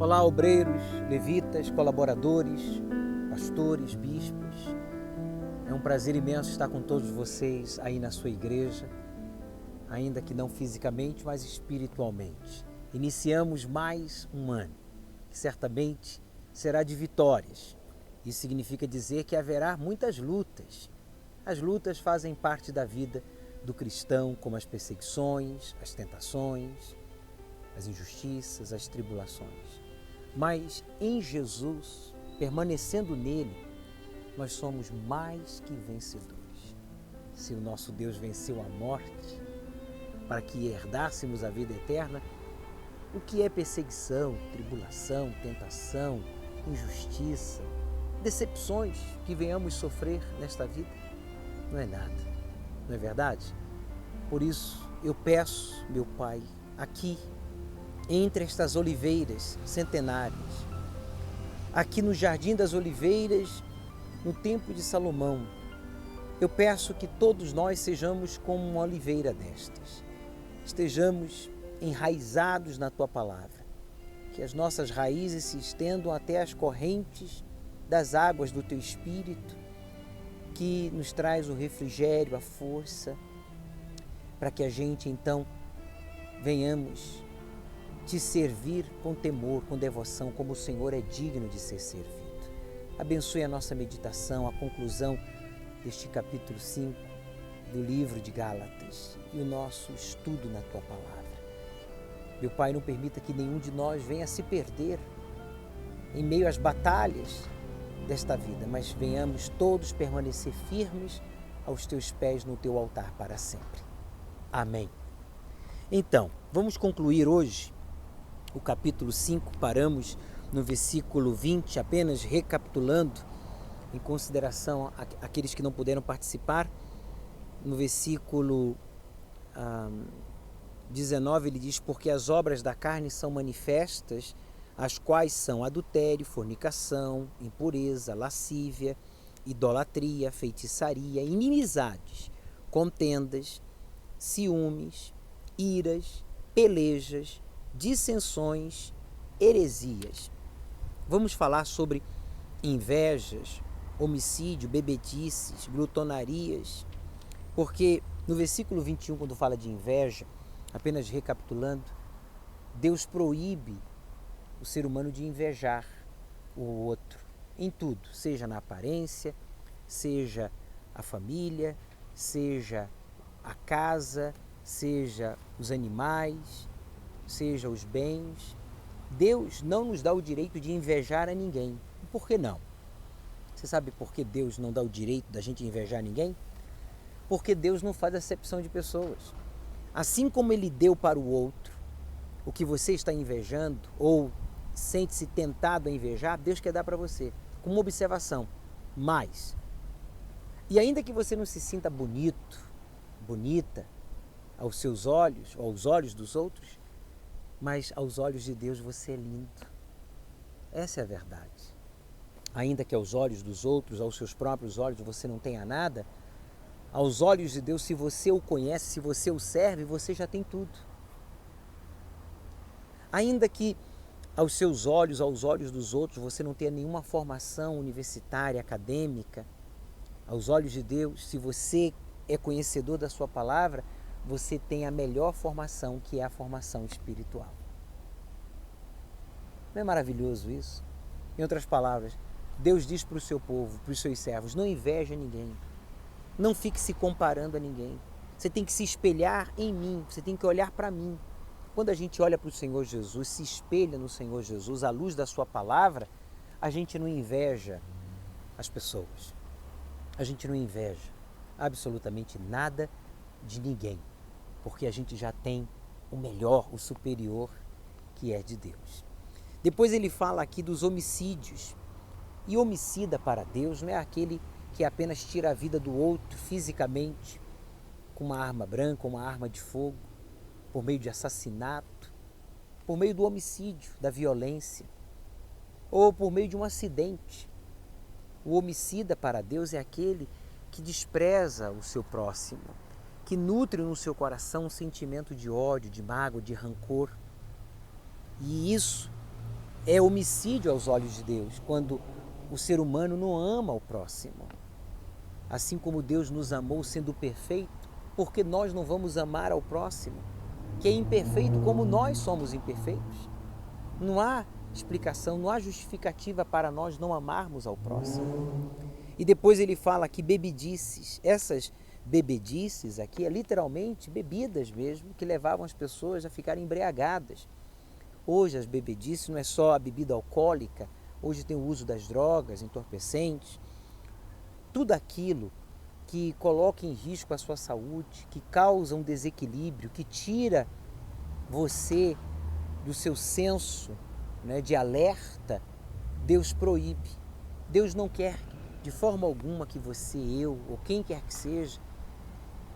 Olá, obreiros, levitas, colaboradores, pastores, bispos. É um prazer imenso estar com todos vocês aí na sua igreja, ainda que não fisicamente, mas espiritualmente. Iniciamos mais um ano, que certamente será de vitórias. Isso significa dizer que haverá muitas lutas. As lutas fazem parte da vida do cristão, como as perseguições, as tentações, as injustiças, as tribulações. Mas em Jesus, permanecendo nele, nós somos mais que vencedores. Se o nosso Deus venceu a morte para que herdássemos a vida eterna, o que é perseguição, tribulação, tentação, injustiça, decepções que venhamos sofrer nesta vida? Não é nada, não é verdade? Por isso eu peço, meu Pai, aqui entre estas oliveiras centenárias, aqui no Jardim das Oliveiras, no Templo de Salomão, eu peço que todos nós sejamos como uma oliveira destas, estejamos enraizados na Tua Palavra, que as nossas raízes se estendam até as correntes das águas do Teu Espírito, que nos traz o refrigério, a força, para que a gente então venhamos te servir com temor, com devoção, como o Senhor é digno de ser servido. Abençoe a nossa meditação, a conclusão deste capítulo 5 do livro de Gálatas e o nosso estudo na Tua Palavra. Meu Pai, não permita que nenhum de nós venha se perder em meio às batalhas desta vida, mas venhamos todos permanecer firmes aos Teus pés no Teu altar para sempre. Amém. Então, vamos concluir hoje o capítulo 5, paramos no versículo 20, apenas recapitulando, em consideração àqueles que não puderam participar. No versículo 19 ele diz: porque as obras da carne são manifestas, as quais são adultério, fornicação, impureza, lascívia, idolatria, feitiçaria, inimizades, contendas, ciúmes, iras, pelejas, dissensões, heresias. Vamos falar sobre invejas, homicídio, bebedices, glutonarias, porque no versículo 21, quando fala de inveja, apenas recapitulando, Deus proíbe o ser humano de invejar o outro em tudo, seja na aparência, seja a família, seja a casa, seja os animais, seja os bens. Deus não nos dá o direito de invejar a ninguém. Por que não? Você sabe por que Deus não dá o direito da gente invejar ninguém? Porque Deus não faz acepção de pessoas. Assim como Ele deu para o outro o que você está invejando ou sente-se tentado a invejar, Deus quer dar para você, com uma observação. Mas, e ainda que você não se sinta bonito, bonita, aos seus olhos, ou aos olhos dos outros, mas aos olhos de Deus você é lindo. Essa é a verdade. Ainda que aos olhos dos outros, aos seus próprios olhos, você não tenha nada, aos olhos de Deus, se você o conhece, se você o serve, você já tem tudo. Ainda que aos seus olhos, aos olhos dos outros, você não tenha nenhuma formação universitária, acadêmica, aos olhos de Deus, se você é conhecedor da sua palavra, você tem a melhor formação, que é a formação espiritual. Não é maravilhoso isso? Em outras palavras, Deus diz para o seu povo, para os seus servos: não inveja ninguém, não fique se comparando a ninguém. Você tem que se espelhar em mim, você tem que olhar para mim. Quando a gente olha para o Senhor Jesus, se espelha no Senhor Jesus, à luz da sua palavra, a gente não inveja as pessoas. A gente não inveja absolutamente nada de ninguém, porque a gente já tem o melhor, o superior, que é de Deus. Depois ele fala aqui dos homicídios. E homicida para Deus não é aquele que apenas tira a vida do outro fisicamente, com uma arma branca, uma arma de fogo, por meio de assassinato, por meio do homicídio, da violência, ou por meio de um acidente. O homicida para Deus é aquele que despreza o seu próximo, que nutre no seu coração um sentimento de ódio, de mágoa, de rancor. E isso É homicídio aos olhos de Deus quando o ser humano não ama o próximo. Assim como Deus nos amou sendo perfeito, porque nós não vamos amar ao próximo, que é imperfeito como nós somos imperfeitos? Não há explicação, não há justificativa para nós não amarmos ao próximo. E depois ele fala que bebedices, essas bebedices aqui é literalmente bebidas mesmo, que levavam as pessoas a ficarem embriagadas. Hoje as bebedices não é só a bebida alcoólica, hoje tem o uso das drogas, entorpecentes, tudo aquilo que coloca em risco a sua saúde, que causa um desequilíbrio, que tira você do seu senso, né, de alerta, Deus proíbe. Deus não quer de forma alguma que você, eu ou quem quer que seja,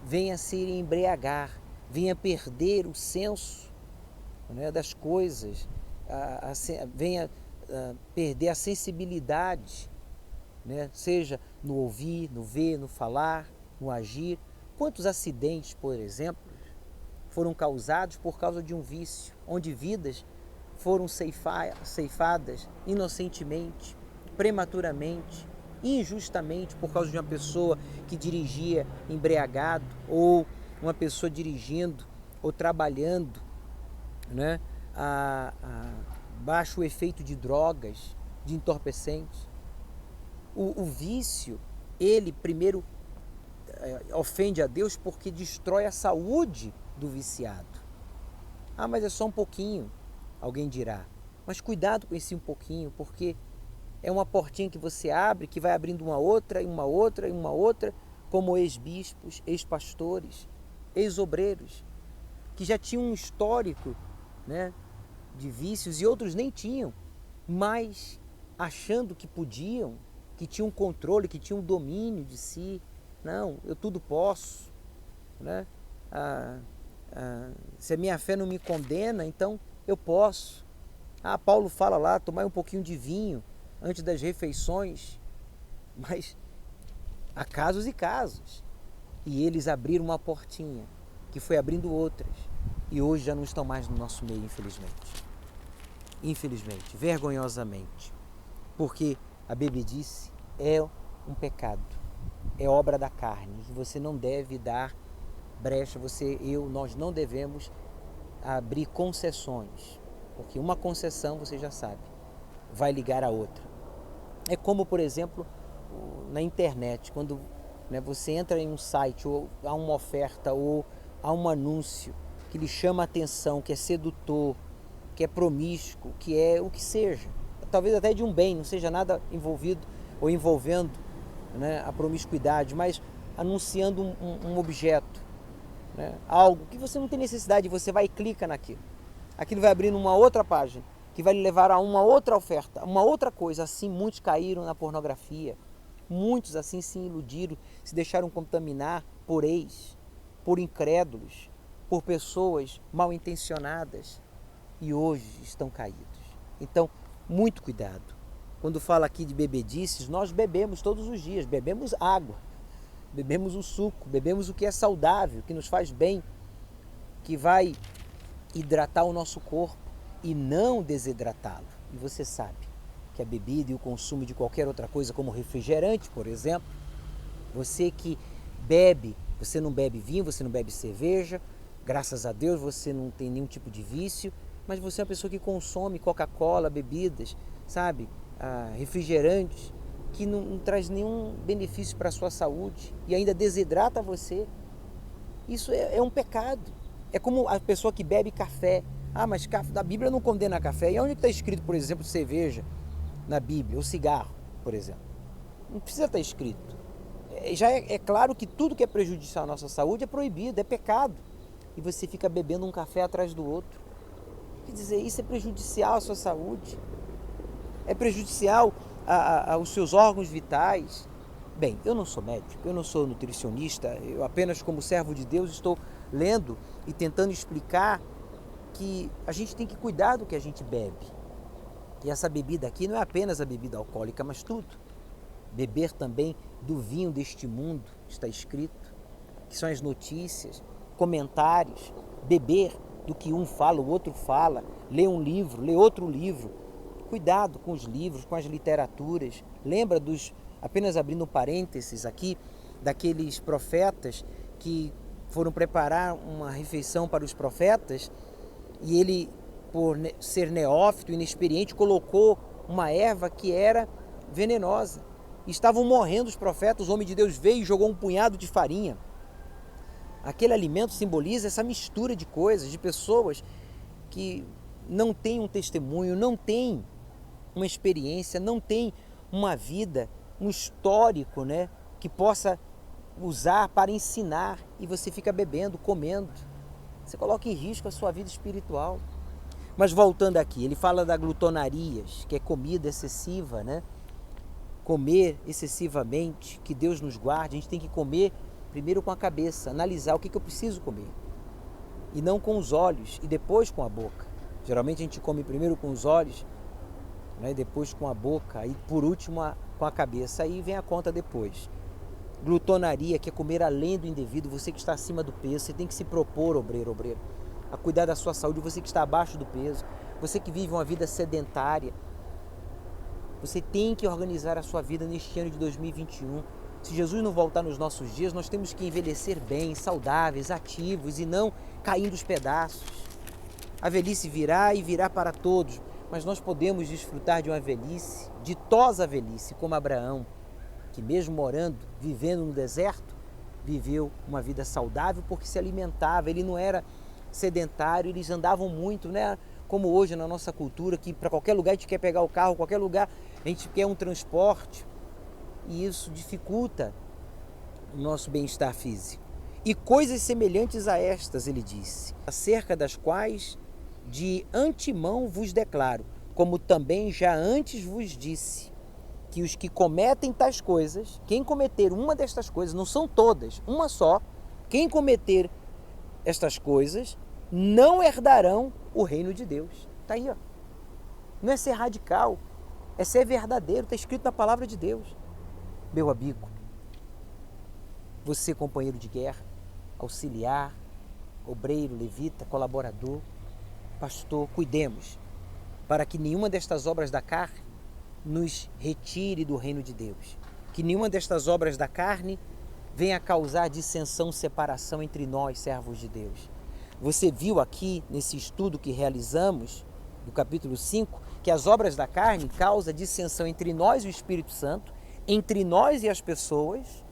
venha se embriagar, venha perder o senso, né, das coisas, venha perder a sensibilidade, né, seja no ouvir, no ver, no falar, no agir. Quantos acidentes, por exemplo, foram causados por causa de um vício, onde vidas foram ceifadas inocentemente, prematuramente, injustamente, por causa de uma pessoa que dirigia embriagado, ou uma pessoa dirigindo ou trabalhando, né, baixo o efeito de drogas, de entorpecentes. O vício, ele primeiro ofende a Deus porque destrói a saúde do viciado. Ah, mas é só um pouquinho, alguém dirá. Mas cuidado com esse um pouquinho, porque é uma portinha que você abre, que vai abrindo uma outra, e uma outra, e uma outra, como ex-bispos, ex-pastores, ex-obreiros, que já tinham um histórico, né, de vícios e outros nem tinham, mas achando que podiam, que tinham controle, que tinham domínio de si. Não, eu tudo posso, né? Se a minha fé não me condena, então eu posso. Paulo fala lá, tomar um pouquinho de vinho antes das refeições, mas há casos e casos. E eles abriram uma portinha, que foi abrindo outras, e hoje já não estão mais no nosso meio, infelizmente. Infelizmente, vergonhosamente, porque a bebedice é um pecado, é obra da carne, que você não deve dar brecha, nós não devemos abrir concessões, porque uma concessão, você já sabe, vai ligar a outra. É como, por exemplo, na internet, quando, né, você entra em um site, ou há uma oferta, ou há um anúncio que lhe chama a atenção, que é sedutor, que é promíscuo, que é o que seja, talvez até de um bem, não seja nada envolvido ou envolvendo, né, a promiscuidade, mas anunciando um objeto, né, algo que você não tem necessidade, você vai e clica naquilo. Aquilo vai abrindo uma outra página, que vai lhe levar a uma outra oferta, uma outra coisa. Assim muitos caíram na pornografia, muitos assim se iludiram, se deixaram contaminar por ex, por incrédulos, por pessoas mal intencionadas, e hoje estão caídos. Então, muito cuidado. Quando fala aqui de bebedices, nós bebemos todos os dias, bebemos água, bebemos o suco, bebemos o que é saudável, que nos faz bem, que vai hidratar o nosso corpo e não desidratá-lo. E você sabe que a bebida e o consumo de qualquer outra coisa, como refrigerante, por exemplo, você que bebe, você não bebe vinho, você não bebe cerveja, graças a Deus você não tem nenhum tipo de vício, mas você é uma pessoa que consome Coca-Cola, bebidas, sabe, refrigerantes, que não traz nenhum benefício para a sua saúde e ainda desidrata você. Isso é um pecado. É como a pessoa que bebe café. Mas a Bíblia não condena café. E onde está escrito, por exemplo, cerveja na Bíblia, ou cigarro, por exemplo? Não precisa estar escrito. Já é claro que tudo que é prejudicial à nossa saúde é proibido, é pecado. E você fica bebendo um café atrás do outro. Quer dizer, isso é prejudicial à sua saúde. É prejudicial aos seus órgãos vitais. Bem, eu não sou médico, eu não sou nutricionista, eu apenas como servo de Deus estou lendo e tentando explicar que a gente tem que cuidar do que a gente bebe. E essa bebida aqui não é apenas a bebida alcoólica, mas tudo. Beber também do vinho deste mundo, está escrito, que são as notícias, comentários, beber do que um fala, o outro fala, ler um livro, ler outro livro, cuidado com os livros, com as literaturas. Lembra apenas abrindo um parênteses aqui, daqueles profetas que foram preparar uma refeição para os profetas e ele, por ser neófito, inexperiente, colocou uma erva que era venenosa. Estavam morrendo os profetas, o homem de Deus veio e jogou um punhado de farinha. Aquele alimento simboliza essa mistura de coisas, de pessoas que não têm um testemunho, não têm uma experiência, não têm uma vida, um histórico, né, que possa usar para ensinar, e você fica bebendo, comendo. Você coloca em risco a sua vida espiritual. Mas voltando aqui, ele fala da glutonarias, que é comida excessiva, né? Comer excessivamente, que Deus nos guarde. A gente tem que comer primeiro com a cabeça, analisar o que eu preciso comer. E não com os olhos e depois com a boca. Geralmente a gente come primeiro com os olhos, né? Depois com a boca, e por último com a cabeça. Aí vem a conta depois. Glutonaria, que é comer além do indevido. Você que está acima do peso, você tem que se propor, obreiro, a cuidar da sua saúde. Você que está abaixo do peso, você que vive uma vida sedentária, você tem que organizar a sua vida neste ano de 2021. Se Jesus não voltar nos nossos dias, nós temos que envelhecer bem, saudáveis, ativos e não cair dos pedaços. A velhice virá e virá para todos, mas nós podemos desfrutar de uma velhice, ditosa velhice, como Abraão, que mesmo morando, vivendo no deserto, viveu uma vida saudável porque se alimentava. Ele não era sedentário, eles andavam muito, né? Como hoje na nossa cultura, que para qualquer lugar a gente quer pegar o carro, qualquer lugar a gente quer um transporte, e isso dificulta o nosso bem-estar físico. E coisas semelhantes a estas, ele disse, acerca das quais de antemão vos declaro, como também já antes vos disse, que os que cometem tais coisas, quem cometer uma destas coisas, não são todas, uma só, quem cometer estas coisas não herdarão o reino de Deus. Está aí, ó. Não é ser radical, é ser verdadeiro, está escrito na palavra de Deus. Meu amigo, você companheiro de guerra, auxiliar, obreiro, levita, colaborador, pastor, cuidemos para que nenhuma destas obras da carne nos retire do reino de Deus. Que nenhuma destas obras da carne venha causar dissensão, separação entre nós, servos de Deus. Você viu aqui, nesse estudo que realizamos, do capítulo 5, que as obras da carne causam dissensão entre nós e o Espírito Santo, entre nós e as pessoas,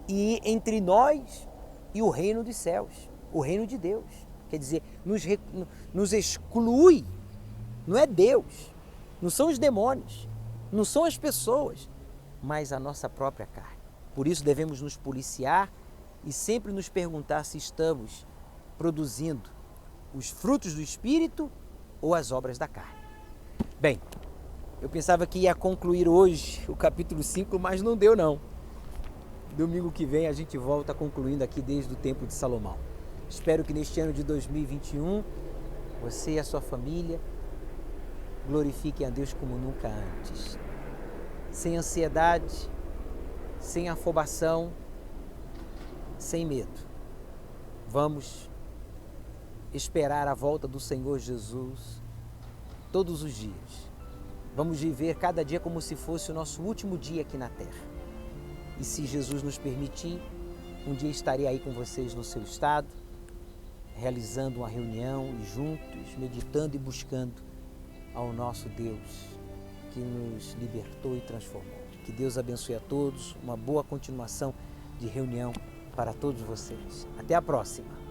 e entre nós e o reino dos céus, o reino de Deus. Quer dizer, nos exclui, não é Deus, não são os demônios, não são as pessoas, mas a nossa própria carne. Por isso devemos nos policiar e sempre nos perguntar se estamos produzindo os frutos do Espírito ou as obras da carne. Bem, eu pensava que ia concluir hoje o capítulo 5, mas não deu não. Domingo que vem a gente volta concluindo aqui desde o Templo de Salomão. Espero que neste ano de 2021, você e a sua família glorifiquem a Deus como nunca antes. Sem ansiedade, sem afobação, sem medo. Vamos esperar a volta do Senhor Jesus todos os dias. Vamos viver cada dia como se fosse o nosso último dia aqui na terra. E se Jesus nos permitir, um dia estarei aí com vocês no seu estado, realizando uma reunião e juntos, meditando e buscando ao nosso Deus que nos libertou e transformou. Que Deus abençoe a todos, uma boa continuação de reunião para todos vocês. Até a próxima!